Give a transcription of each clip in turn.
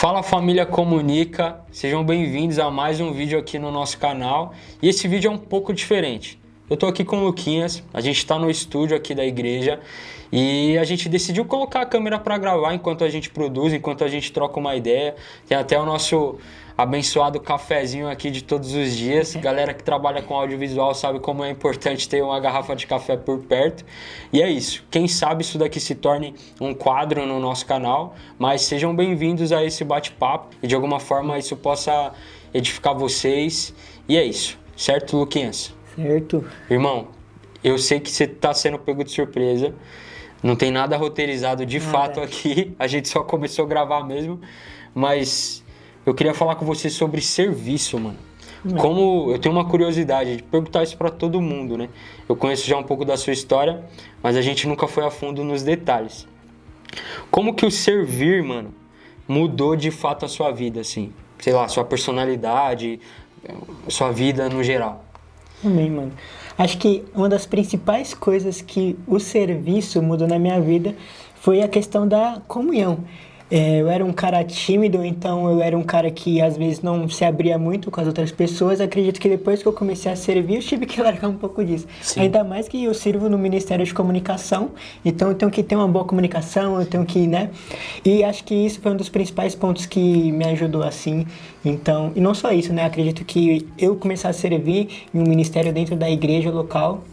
Fala família Comunica, sejam bem-vindos a mais um vídeo aqui no nosso canal. E esse vídeo é um pouco diferente. Eu tô aqui com o Luquinhas, a gente tá no estúdio aqui da igreja e a gente decidiu colocar a câmera para gravar enquanto a gente produz, enquanto a gente troca uma ideia. Tem até o nosso abençoado cafezinho aqui de todos os dias. Galera que trabalha com audiovisual sabe como é importante ter uma garrafa de café por perto. E é isso. Quem sabe isso daqui se torne um quadro no nosso canal, mas sejam bem-vindos a esse bate-papo e de alguma forma isso possa edificar vocês. E é isso. Certo, Luquinhas? Certo. Irmão, eu sei que você está sendo pego de surpresa. Não tem nada roteirizado de fato aqui. A gente só começou a gravar mesmo. Mas eu queria falar com você sobre serviço, mano. Como eu tenho uma curiosidade de perguntar isso para todo mundo, né? Eu conheço já um pouco da sua história, mas a gente nunca foi a fundo nos detalhes. Como que o servir, mano, mudou de fato a sua vida, assim? Sei lá, sua personalidade, sua vida no geral. Amém, mano. Acho que uma das principais coisas que o serviço mudou na minha vida foi a questão da comunhão. Eu era um cara tímido, então eu era um cara que às vezes não se abria muito com as outras pessoas. Acredito que depois que eu comecei a servir, eu tive que largar um pouco disso. Sim. Ainda mais que eu sirvo no Ministério de Comunicação, então eu tenho que ter uma boa comunicação, eu tenho que, né? E acho que isso foi um dos principais pontos que me ajudou assim. Então, e não só isso, né? Acredito que eu começar a servir em um ministério dentro da igreja local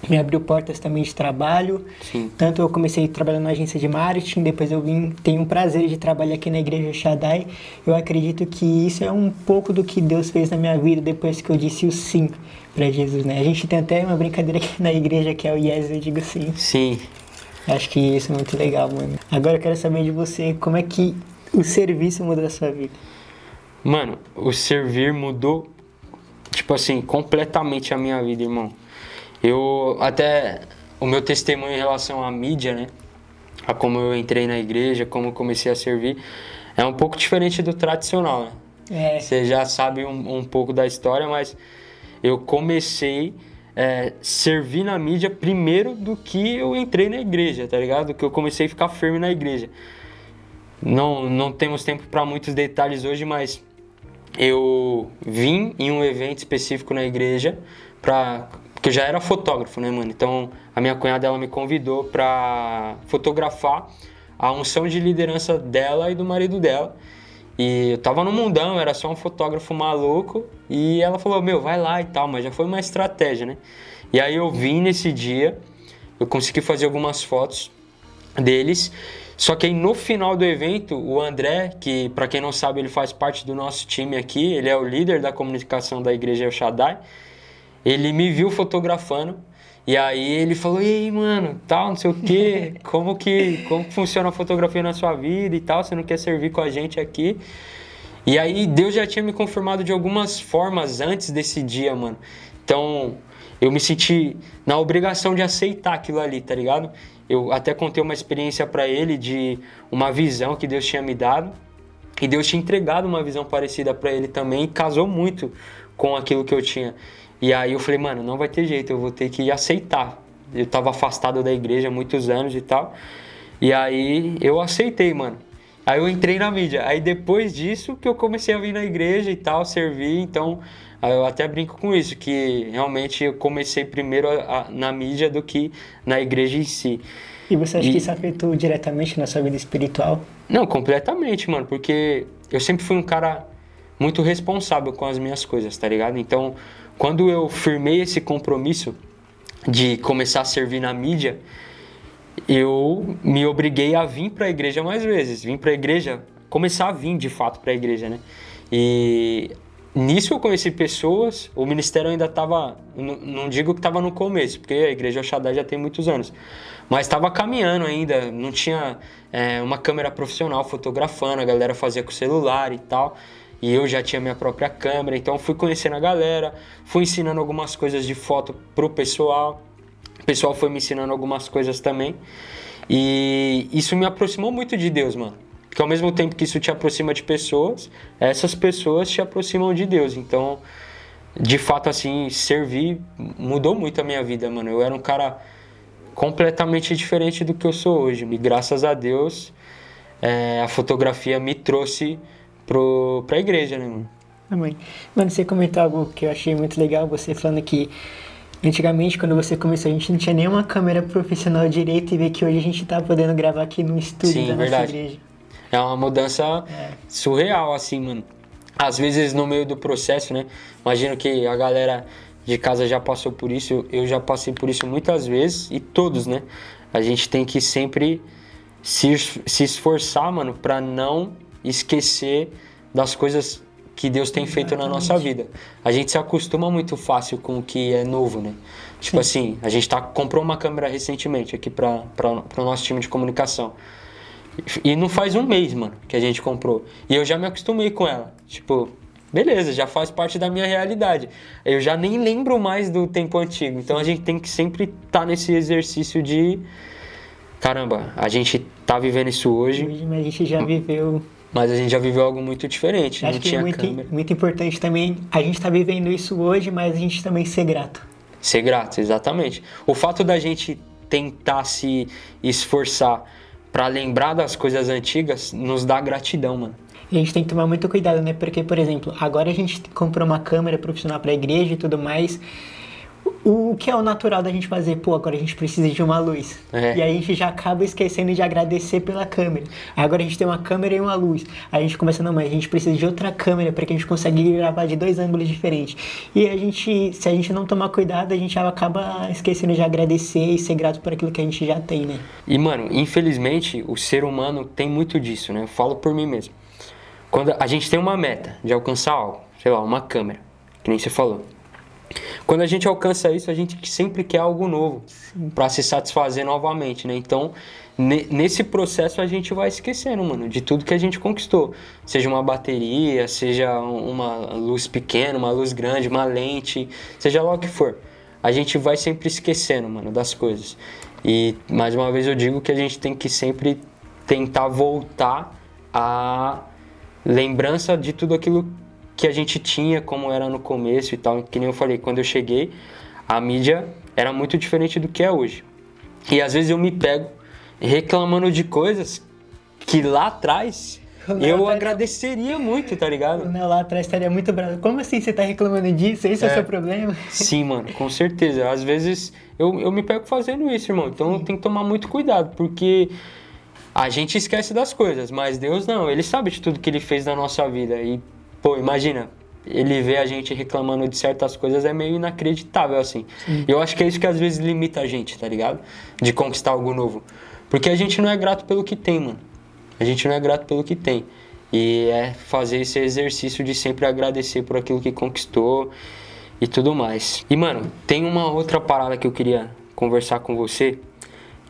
me abriu portas também de trabalho. Sim. Tanto eu comecei trabalhando na agência de marketing, depois eu tenho o prazer de trabalhar aqui na Igreja Shaddai. Eu acredito que isso é um pouco do que Deus fez na minha vida depois que eu disse o sim para Jesus, né? A gente tem até uma brincadeira aqui na igreja que é o yes, eu digo sim. Sim. Acho que isso é muito legal, mano. Agora eu quero saber de você, como é que o serviço mudou a sua vida? Mano, o servir mudou, tipo assim, completamente a minha vida, irmão. O meu testemunho em relação à mídia, né? A como eu entrei na igreja, como eu comecei a servir, é um pouco diferente do tradicional, né? Você já sabe um pouco da história, mas eu comecei a servir na mídia primeiro do que eu entrei na igreja, tá ligado? Do que eu comecei a ficar firme na igreja. Não temos tempo para muitos detalhes hoje, mas eu vim em um evento específico na igreja porque eu já era fotógrafo, né, mano? Então, a minha cunhada, ela me convidou pra fotografar a unção de liderança dela e do marido dela. E eu tava no mundão, era só um fotógrafo maluco. E ela falou, vai lá e tal, mas já foi uma estratégia, né? E aí eu vim nesse dia, eu consegui fazer algumas fotos deles. Só que aí no final do evento, o André, que pra quem não sabe, ele faz parte do nosso time aqui, ele é o líder da comunicação da igreja El Shaddai. Ele me viu fotografando e aí ele falou, e aí, mano, tal, não sei o quê, como que funciona a fotografia na sua vida e tal, você não quer servir com a gente aqui? E aí Deus já tinha me confirmado de algumas formas antes desse dia, mano. Então eu me senti na obrigação de aceitar aquilo ali, tá ligado? Eu até contei uma experiência pra ele de uma visão que Deus tinha me dado e Deus tinha entregado uma visão parecida pra ele também e casou muito com aquilo que eu tinha. E aí eu falei, mano, não vai ter jeito, eu vou ter que aceitar. Eu tava afastado da igreja há muitos anos e tal. E aí eu aceitei, mano. Aí eu entrei na mídia. Aí depois disso que eu comecei a vir na igreja e tal, servir. Então eu até brinco com isso, que realmente eu comecei primeiro na mídia do que na igreja em si. E você acha que isso afetou diretamente na sua vida espiritual? Não, completamente, mano. Porque eu sempre fui um cara muito responsável com as minhas coisas, tá ligado? Então, quando eu firmei esse compromisso de começar a servir na mídia, eu me obriguei a vir para a igreja mais vezes. Vim para a igreja, começar a vir de fato para a igreja, né? E nisso eu conheci pessoas, o ministério ainda estava, não digo que estava no começo, porque a igreja Shaddai já tem muitos anos, mas estava caminhando ainda, não tinha uma câmera profissional fotografando, a galera fazia com o celular e tal. E eu já tinha minha própria câmera, então fui conhecendo a galera, fui ensinando algumas coisas de foto pro pessoal. O pessoal foi me ensinando algumas coisas também. E isso me aproximou muito de Deus, mano. Porque ao mesmo tempo que isso te aproxima de pessoas, essas pessoas te aproximam de Deus. Então, de fato, assim, servir mudou muito a minha vida, mano. Eu era um cara completamente diferente do que eu sou hoje. E graças a Deus, a fotografia me trouxe pra igreja, né, mano? Mãe. Mano, você comentou algo que eu achei muito legal, você falando que antigamente, quando você começou, a gente não tinha nenhuma câmera profissional direito e ver que hoje a gente tá podendo gravar aqui no estúdio da nossa igreja. É uma mudança surreal, assim, mano. Às vezes, no meio do processo, né? Imagino que a galera de casa já passou por isso, eu já passei por isso muitas vezes, e todos, né? A gente tem que sempre se esforçar, mano, pra não esquecer das coisas que Deus tem feito na nossa vida. A gente se acostuma muito fácil com o que é novo, né? Tipo assim, a gente comprou uma câmera recentemente aqui para o nosso time de comunicação. E não faz um mês, mano, que a gente comprou. E eu já me acostumei com ela. Tipo, beleza, já faz parte da minha realidade. Eu já nem lembro mais do tempo antigo. Então a gente tem que sempre estar nesse exercício de... Caramba, a gente tá vivendo isso hoje. Mas a gente já viveu... Mas a gente já viveu algo muito diferente, Acho não que tinha câmera. Muito importante também, a gente tá vivendo isso hoje, mas a gente também ser grato. Ser grato, exatamente. O fato da gente tentar se esforçar pra lembrar das coisas antigas nos dá gratidão, mano. E a gente tem que tomar muito cuidado, né? Porque, por exemplo, agora a gente comprou uma câmera profissional pra igreja e tudo mais. O que é o natural da gente fazer? Pô, agora a gente precisa de uma luz. E aí a gente já acaba esquecendo de agradecer pela câmera. Agora a gente tem uma câmera e uma luz. Aí a gente começa, não, mas a gente precisa de outra câmera para que a gente consiga gravar de 2 ângulos diferentes. E a gente, se a gente não tomar cuidado, a gente acaba esquecendo de agradecer e ser grato por aquilo que a gente já tem, né? E, mano, infelizmente, o ser humano tem muito disso, né? Eu falo por mim mesmo. Quando a gente tem uma meta de alcançar algo, sei lá, uma câmera, que nem você falou. Quando a gente alcança isso, a gente sempre quer algo novo para se satisfazer novamente, né? Então, nesse processo a gente vai esquecendo, mano, de tudo que a gente conquistou. Seja uma bateria, seja uma luz pequena, uma luz grande, uma lente, seja lá o que for. A gente vai sempre esquecendo, mano, das coisas. E, mais uma vez, eu digo que a gente tem que sempre tentar voltar à lembrança de tudo aquilo que a gente tinha, como era no começo e tal. Que nem eu falei, quando eu cheguei, a mídia era muito diferente do que é hoje. E às vezes eu me pego reclamando de coisas que lá atrás eu agradeceria muito, tá ligado? Lá atrás estaria muito bravo. Como assim você tá reclamando disso? Esse é o seu problema? Sim, mano, com certeza. Às vezes eu me pego fazendo isso, irmão. Então tem que tomar muito cuidado, porque a gente esquece das coisas, mas Deus não. Ele sabe de tudo que Ele fez na nossa vida. E pô, imagina, ele vê a gente reclamando de certas coisas, é meio inacreditável, assim. Eu acho que é isso que às vezes limita a gente, tá ligado? De conquistar algo novo. Porque a gente não é grato pelo que tem, mano. A gente não é grato pelo que tem. E é fazer esse exercício de sempre agradecer por aquilo que conquistou e tudo mais. E, mano, tem uma outra parada que eu queria conversar com você,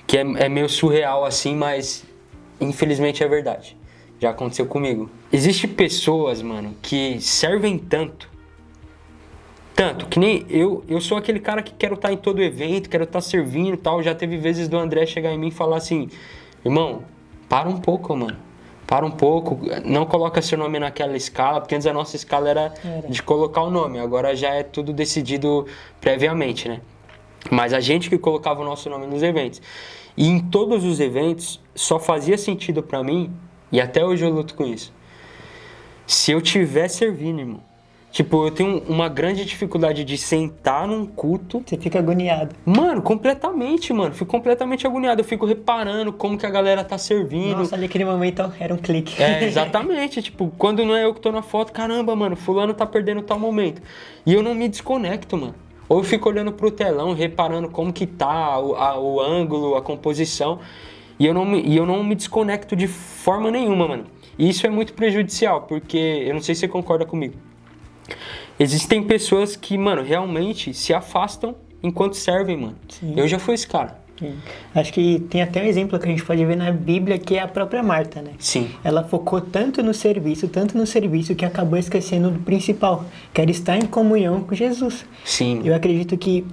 que é meio surreal, assim, mas infelizmente é verdade. Já aconteceu comigo. Existem pessoas, mano, que servem tanto, que nem eu sou aquele cara que quero estar em todo evento, quero estar servindo e tal. Já teve vezes do André chegar em mim e falar assim, irmão, para um pouco, mano. Para um pouco, não coloca seu nome naquela escala, porque antes a nossa escala era de colocar o nome, agora já é tudo decidido previamente, né? Mas a gente que colocava o nosso nome nos eventos. E em todos os eventos, só fazia sentido pra mim, e até hoje eu luto com isso, se eu tiver servindo, irmão. Tipo, eu tenho uma grande dificuldade de sentar num culto. Você fica agoniado. Mano, completamente, mano. Fico completamente agoniado. Eu fico reparando como que a galera tá servindo. Nossa, ali aquele momento era um clique. É, exatamente. Tipo, quando não é eu que tô na foto, caramba, mano, fulano tá perdendo tal momento. E eu não me desconecto, mano. Ou eu fico olhando pro telão, reparando como que tá o ângulo, a composição. E eu não me desconecto de forma nenhuma, mano. E isso é muito prejudicial, porque eu não sei se você concorda comigo. Existem pessoas que, mano, realmente se afastam enquanto servem, mano. Sim. Eu já fui esse cara. Sim. Acho que tem até um exemplo que a gente pode ver na Bíblia, que é a própria Marta, né? Sim. Ela focou tanto no serviço, que acabou esquecendo do principal, que era estar em comunhão com Jesus. Sim. Eu acredito que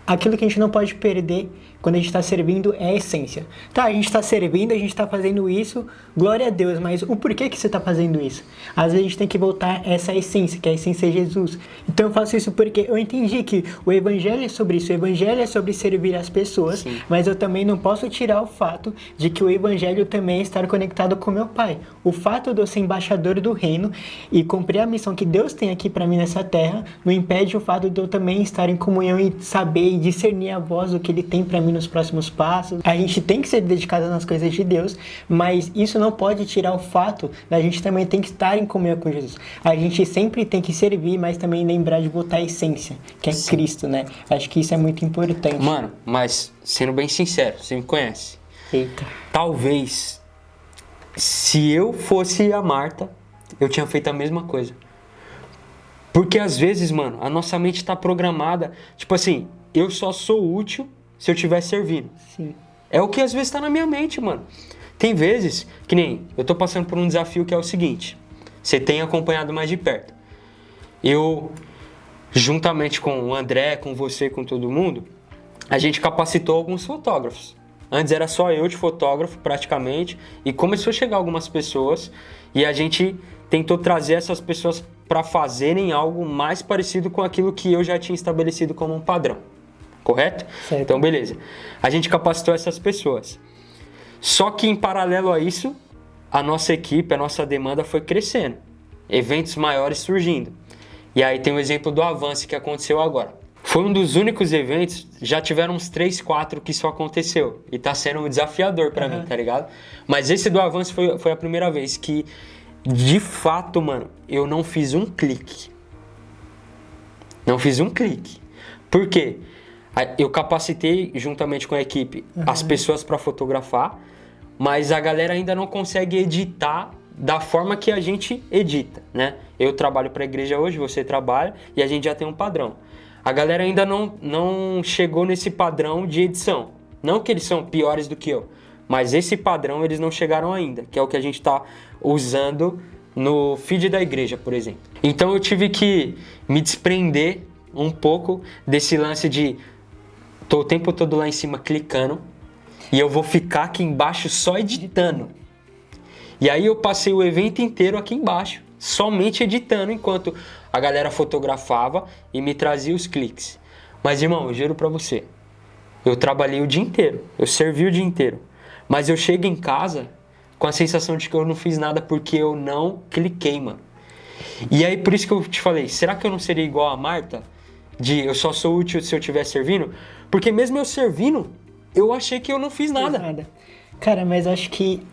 aquilo que a gente não pode perder quando a gente está servindo é a essência. Tá, a gente está servindo, a gente está fazendo isso, glória a Deus, mas o porquê que você está fazendo isso? Às vezes a gente tem que voltar a essa essência, que a essência é Jesus. Então eu faço isso porque eu entendi que o evangelho é sobre isso, o evangelho é sobre servir as pessoas, sim, mas eu também não posso tirar o fato de que o evangelho também é estar conectado com meu Pai. O fato de eu ser embaixador do reino e cumprir a missão que Deus tem aqui para mim nessa terra, não impede o fato de eu também estar em comunhão e saber e discernir a voz do que Ele tem para mim nos próximos passos. A gente tem que ser dedicado nas coisas de Deus, mas isso não pode tirar o fato da gente também tem que estar em comunhão com Jesus. A gente sempre tem que servir, mas também lembrar de botar a essência, que é sim, Cristo, né? Acho que isso é muito importante. Mano, mas sendo bem sincero, você me conhece. Eita. Talvez, se eu fosse a Marta, eu tinha feito a mesma coisa. Porque às vezes, mano, a nossa mente tá programada, tipo assim, eu só sou útil se eu estiver servindo. Sim. É o que às vezes tá na minha mente, mano. Tem vezes, que nem, eu tô passando por um desafio que é o seguinte, você tem acompanhado mais de perto. Eu, juntamente com o André, com você, com todo mundo, a gente capacitou alguns fotógrafos. Antes era só eu de fotógrafo, praticamente, e começou a chegar algumas pessoas, e a gente tentou trazer essas pessoas para fazerem algo mais parecido com aquilo que eu já tinha estabelecido como um padrão. Correto? Certo. Então, beleza. A gente capacitou essas pessoas. Só que, em paralelo a isso, a nossa equipe, a nossa demanda foi crescendo. Eventos maiores surgindo. E aí tem o exemplo do Avance que aconteceu agora. Foi um dos únicos eventos, já tiveram uns 3, 4 que isso aconteceu. E tá sendo desafiador pra mim, tá ligado? Mas esse do Avance foi a primeira vez que, de fato, mano, eu não fiz um clique. Não fiz um clique. Por quê? Eu capacitei, juntamente com a equipe, as pessoas para fotografar, mas a galera ainda não consegue editar da forma que a gente edita, né? Eu trabalho para a igreja hoje, você trabalha, e a gente já tem um padrão. A galera ainda não chegou nesse padrão de edição. Não que eles são piores do que eu, mas esse padrão eles não chegaram ainda, que é o que a gente está usando no feed da igreja, por exemplo. Então eu tive que me desprender um pouco desse lance de tô o tempo todo lá em cima clicando e eu vou ficar aqui embaixo só editando. E aí eu passei o evento inteiro aqui embaixo, somente editando, enquanto a galera fotografava e me trazia os cliques. Mas, irmão, eu juro pra você, eu trabalhei o dia inteiro, eu servi o dia inteiro, mas eu chego em casa com a sensação de que eu não fiz nada porque eu não cliquei, mano. E aí, por isso que eu te falei, será que eu não seria igual a Marta? De eu só sou útil se eu estiver servindo? Porque mesmo eu servindo, eu achei que eu não fiz nada. Cara, mas acho que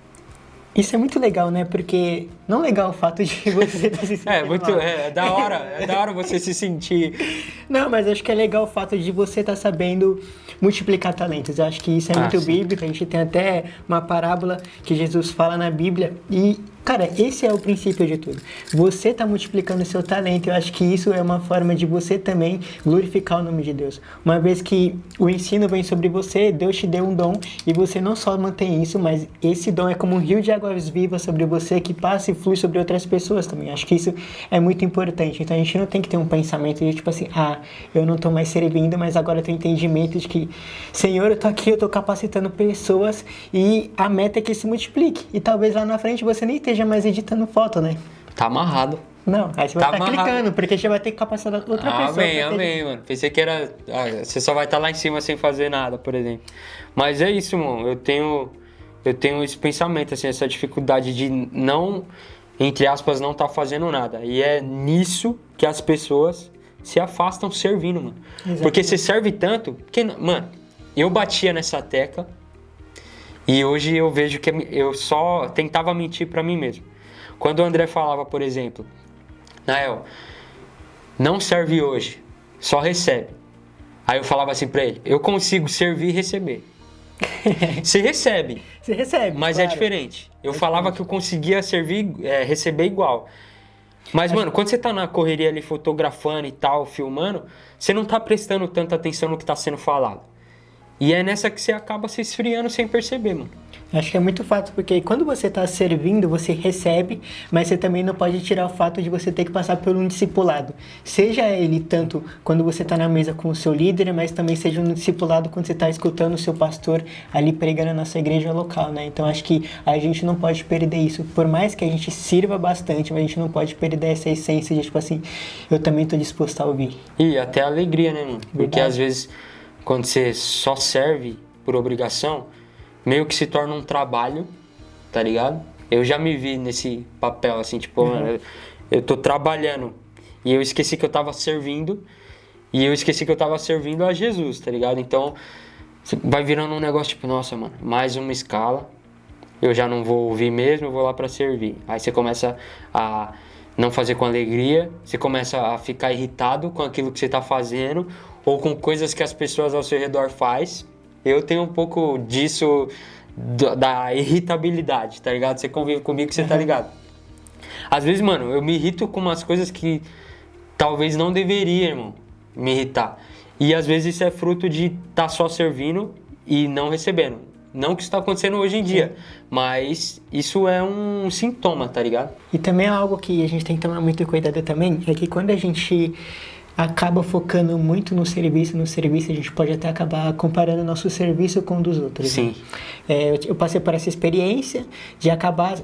isso é muito legal, né? Porque não é legal o fato de você estar se sentindo é da hora você se sentir... Não, mas acho que é legal o fato de você estar sabendo multiplicar talentos. Eu acho que isso é muito bíblico, a gente tem até uma parábola que Jesus fala na Bíblia e... Cara, esse é o princípio de tudo. Você está multiplicando o seu talento. Eu acho que isso é uma forma de você também glorificar o nome de Deus. Uma vez que o ensino vem sobre você, Deus te deu um dom e você não só mantém isso, mas esse dom é como um rio de águas vivas sobre você que passa e flui sobre outras pessoas também. Acho que isso é muito importante. Então a gente não tem que ter um pensamento de tipo assim, eu não estou mais servindo, mas agora eu tenho entendimento de que, Senhor, eu estou aqui, eu estou capacitando pessoas e a meta é que se multiplique. E talvez lá na frente você nem esteja mais editando foto, né? Tá amarrado. Não, aí você vai estar clicando, porque você vai ter que capacitar outra pessoa. Amém, mano. Pensei que era... você só vai estar lá em cima sem fazer nada, por exemplo. Mas é isso, mano. Eu tenho esse pensamento, assim, essa dificuldade de não, entre aspas, não estar fazendo nada. E é nisso que as pessoas se afastam servindo, mano. Exatamente. Porque você serve tanto... Porque, mano, eu batia nessa tecla e hoje eu vejo que eu só tentava mentir pra mim mesmo. Quando o André falava, por exemplo, Nael, não serve hoje, só recebe. Aí eu falava assim pra ele, eu consigo servir e receber. Você recebe. Você recebe, mas claro, é diferente. Eu falava que eu conseguia servir, receber igual. Mas, mano, quando você tá na correria ali fotografando e tal, filmando, você não tá prestando tanta atenção no que tá sendo falado. E é nessa que você acaba se esfriando sem perceber, mano. Acho que é muito fato, porque quando você está servindo, você recebe, mas você também não pode tirar o fato de você ter que passar por um discipulado. Seja ele tanto quando você está na mesa com o seu líder, mas também seja um discipulado quando você está escutando o seu pastor ali pregando na nossa igreja local, né? Então acho que a gente não pode perder isso. Por mais que a gente sirva bastante, mas a gente não pode perder essa essência de, tipo assim, eu também estou disposto a ouvir. E até a alegria, né, mano? Porque Verdade. às vezes, quando você só serve por obrigação, meio que se torna um trabalho, tá ligado? Eu já me vi nesse papel, assim, tipo, mano, eu tô trabalhando e eu esqueci que eu tava servindo e eu esqueci que eu tava servindo a Jesus, tá ligado? Então, vai virando um negócio tipo, nossa, mano, mais uma escala, eu já não vou ouvir mesmo, eu vou lá pra servir. Aí você começa a não fazer com alegria, você começa a ficar irritado com aquilo que você tá fazendo ou com coisas que as pessoas ao seu redor faz. Eu tenho um pouco disso, da irritabilidade, tá ligado? Você convive comigo, você tá ligado? Às vezes, mano, eu me irrito com umas coisas que talvez não deveria, irmão, me irritar. E às vezes isso é fruto de estar só servindo e não recebendo. Não que isso tá acontecendo hoje em dia, mas isso é um sintoma, tá ligado? E também é algo que a gente tem que tomar muito cuidado também, é que quando a gente acaba focando muito no serviço, a gente pode até acabar comparando o nosso serviço com o dos outros. Sim. Né? Eu passei por essa experiência de acabar,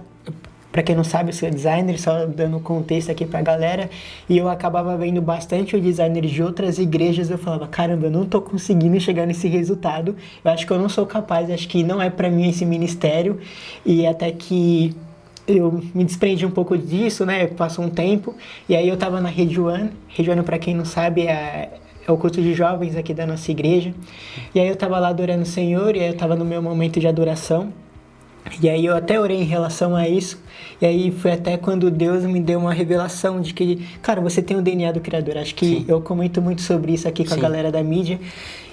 para quem não sabe, eu sou designer, só dando contexto aqui pra galera, e eu acabava vendo bastante o designer de outras igrejas, eu falava, caramba, eu não tô conseguindo chegar nesse resultado, eu acho que eu não sou capaz, acho que não é pra mim esse ministério, e até que eu me desprendi um pouco disso, né? Passou um tempo, e aí eu tava na Rede One. Rede One, pra quem não sabe, é o culto de jovens aqui da nossa igreja. E aí eu tava lá adorando o Senhor, e aí eu tava no meu momento de adoração. E aí eu até orei em relação a isso, e aí foi até quando Deus me deu uma revelação de que, cara, você tem o DNA do Criador. Acho que Sim. eu comento muito sobre isso aqui com a galera da mídia.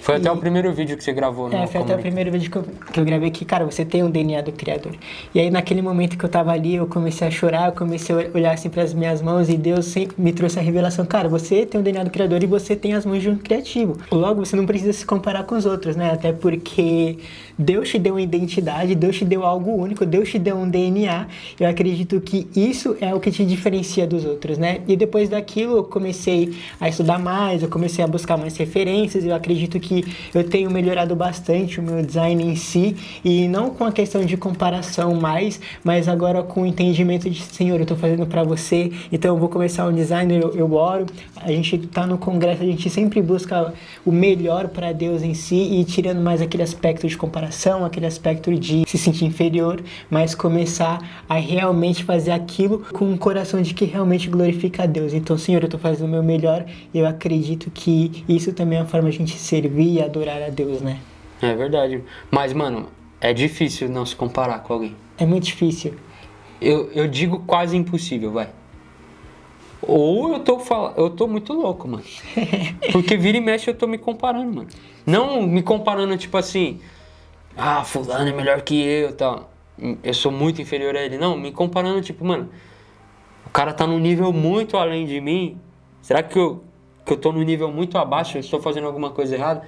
Foi até o primeiro vídeo que você gravou, né? Foi até o primeiro vídeo que eu gravei aqui, cara, você tem um DNA do Criador. E aí naquele momento que eu tava ali, eu comecei a chorar, eu comecei a olhar assim para as minhas mãos e Deus sempre me trouxe a revelação, cara, você tem o DNA do Criador e você tem as mãos de um criativo. Logo, você não precisa se comparar com os outros, né? Até porque Deus te deu uma identidade, Deus te deu algo único, Deus te deu um DNA. Eu acredito que isso é o que te diferencia dos outros, né? E depois daquilo eu comecei a estudar mais, eu comecei a buscar mais referências, eu acredito que eu tenho melhorado bastante o meu design em si, e não com a questão de comparação mais, mas agora com o entendimento de, Senhor, eu tô fazendo para você, então eu vou começar um design, eu oro, a gente tá no congresso, a gente sempre busca o melhor para Deus em si, e tirando mais aquele aspecto de comparação, aquele aspecto de se sentir inferior, mas começar a realmente fazer aquilo com um coração de que realmente glorifica a Deus. Então, Senhor, eu tô fazendo o meu melhor, e eu acredito que isso também é uma forma de a gente servir e adorar a Deus, né? É verdade. Mas, mano, é difícil não se comparar com alguém. É muito difícil. Eu digo quase impossível, vai. Ou eu tô muito louco, mano. Porque vira e mexe eu tô me comparando, mano. Não me comparando, tipo assim, fulano é melhor que eu e tal. Eu sou muito inferior a ele. Não, me comparando, tipo, mano, o cara tá num nível muito além de mim. Será que eu tô num nível muito abaixo? Eu estou fazendo alguma coisa errada?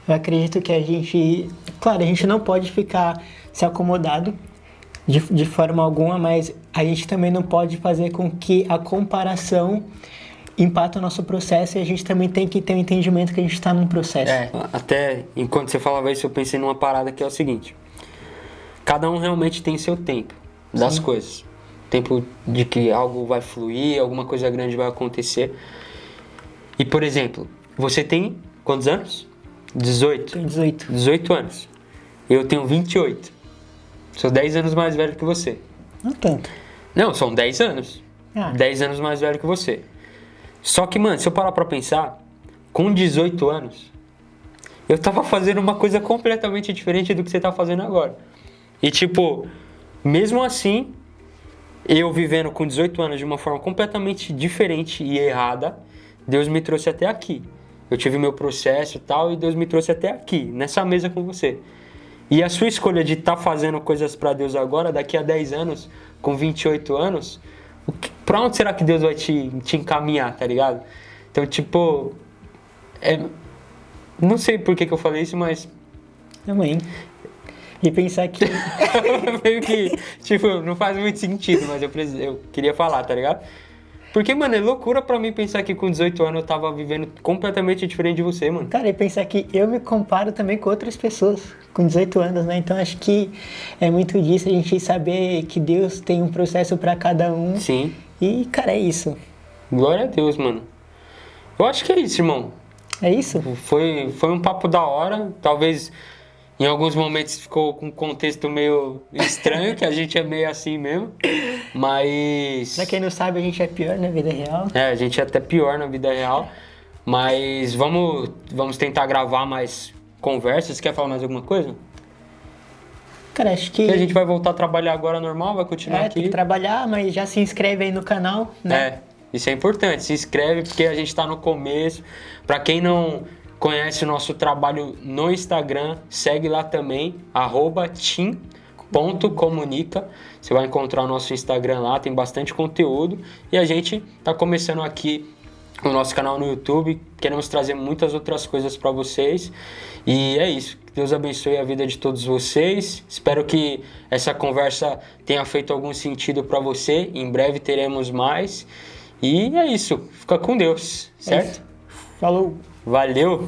Eu acredito que a gente não pode ficar se acomodado de forma alguma, mas a gente também não pode fazer com que a comparação impacte o nosso processo, e a gente também tem que ter um entendimento que a gente está num processo. Até enquanto você falava isso, eu pensei numa parada que é o seguinte: cada um realmente tem seu tempo das coisas. Tempo de que algo vai fluir, alguma coisa grande vai acontecer. E, por exemplo, você tem quantos anos? 18? Tenho 18. 18 anos. Eu tenho 28. Sou 10 anos mais velho que você. Não tanto. Não, são 10 anos. 10 anos mais velho que você. Só que, mano, se eu parar pra pensar, com 18 anos, eu tava fazendo uma coisa completamente diferente do que você tá fazendo agora. E, tipo, mesmo assim, eu vivendo com 18 anos de uma forma completamente diferente e errada, Deus me trouxe até aqui. Eu tive meu processo e tal, e Deus me trouxe até aqui, nessa mesa com você. E a sua escolha de estar fazendo coisas pra Deus agora, daqui a 10 anos, com 28 anos, pra onde será que Deus vai te encaminhar, tá ligado? Então, tipo, não sei por que eu falei isso, mas... Também. E pensar que... Meio que, tipo, não faz muito sentido, mas eu queria falar, tá ligado? Porque, mano, é loucura pra mim pensar que com 18 anos eu tava vivendo completamente diferente de você, mano. Cara, e pensar que eu me comparo também com outras pessoas com 18 anos, né? Então acho que é muito disso, a gente saber que Deus tem um processo pra cada um. Sim. E, cara, é isso. Glória a Deus, mano. Eu acho que é isso, irmão. É isso? Foi um papo da hora, talvez... Em alguns momentos ficou com um contexto meio estranho, que a gente é meio assim mesmo, mas... Pra quem não sabe, a gente é pior na vida real. A gente é até pior na vida real, mas vamos tentar gravar mais conversas. Quer falar mais alguma coisa? Cara, acho que... a gente vai voltar a trabalhar agora normal, vai continuar aqui. Tem que trabalhar, mas já se inscreve aí no canal, né? Isso é importante, se inscreve porque a gente tá no começo. Pra quem não... conhece o nosso trabalho no Instagram, segue lá também, @team.comunica. Você vai encontrar o nosso Instagram lá, tem bastante conteúdo. E a gente tá começando aqui o nosso canal no YouTube, queremos trazer muitas outras coisas para vocês. E é isso, que Deus abençoe a vida de todos vocês. Espero que essa conversa tenha feito algum sentido para você. Em breve teremos mais. E é isso, fica com Deus, certo? Falou! Valeu!